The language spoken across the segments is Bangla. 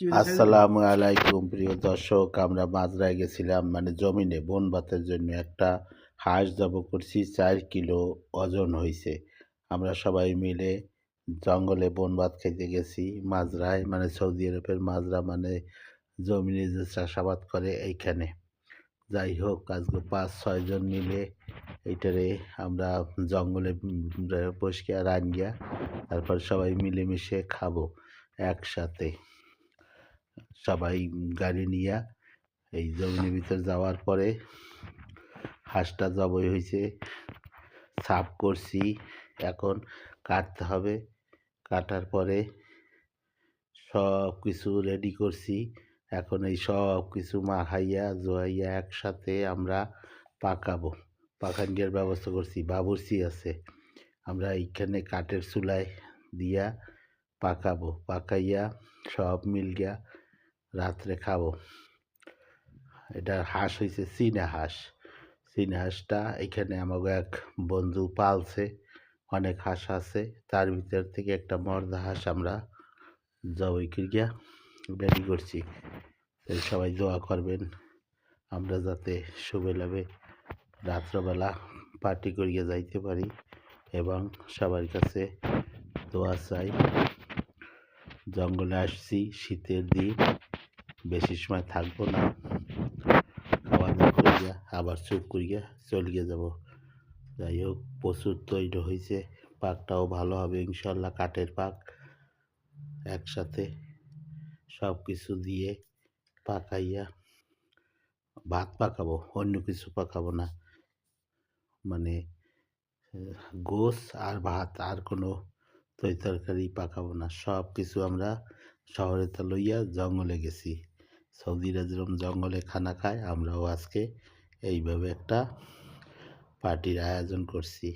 আসসালামু আলাইকুম প্রিয় দর্শক, আমরা মাজরায় গেছিলাম মানে জমিনে বন ভাতের জন্য। একটা হাঁস জবাই করছি, 4 কিলো ওজন হয়েছে। আমরা সবাই মিলে জঙ্গলে বন ভাত খেতে গেছি মাজরায়, মানে সৌদি আরবের মাজরা মানে জমিনে যে চাষাবাদ করে এইখানে। যাই হোক, আজকে 5-6 জন মিলে এইটারে আমরা জঙ্গলে বসে রান্না, তারপর সবাই মিলেমিশে খাবো একসাথে। সবাই গাড়ি নিয়ে এই জমিনের ভিতর যাওয়ার পরে হাঁসটা জবাই হয়েছে, সাফ করছি, এখন কাটতে হবে। কাটার পরে সব কিছু রেডি করছি। এখন এই সব কিছু মাখাইয়া জোয়াইয়া একসাথে আমরা পাকাবো। পাকানোর ব্যবস্থা করছি, বাবুর্চি আছে। আমরা এইখানে কাঠের চুলায় দিয়া পাকাবো, পাকাইয়া সব মিলিয়া রাত্রে খাবো। এটা হাঁস হয়েছে চীনা হাঁস। চীনা হাঁসটা এখানে আমাকে এক বন্ধু পালছে, অনেক হাঁস আছে, তার ভিতর থেকে একটা মর্দা হাঁস আমরা জবাই করিয়া রেডি করছি। তাই সবাই দোয়া করবেন আমরা যাতে সুবেলাবে রাত্রবেলা পার্টি করিয়া যাইতে পারি, এবং সবার কাছে দোয়া চাই। জঙ্গলে আসছি, শীতের দিন, বেশি সময় থাকবো না, খাওয়া দাওয়া করিয়া আবার চুপ করিয়া চলিয়ে যাব। যাই হোক, প্রচুর তৈরি হয়েছে, পাকটাও ভালো হবে ইনশাল্লাহ। কাঠের পাক একসাথে সব কিছু দিয়ে পাকাইয়া ভাত পাকাবো, অন্য কিছু পাকাবো না। মানে গোস আর ভাত, আর কোনো তরকারি পাকাবো না। সব কিছু আমরা শহরে তা লইয়া জঙ্গলে গেছি। সৌদিরা যেরকম জঙ্গলে খানা খায়, আমরাও আজকে এইভাবে একটা পার্টির আয়োজন করছি।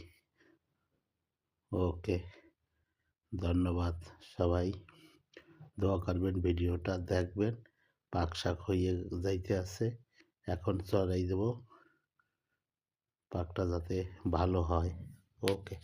ওকে, ধন্যবাদ। সবাই দোয়া করবেন, ভিডিওটা দেখবেন। পাক শাক হয়ে যাইতে আছে, এখন চড়াই দেবো, পাকটা যাতে ভালো হয়। ওকে।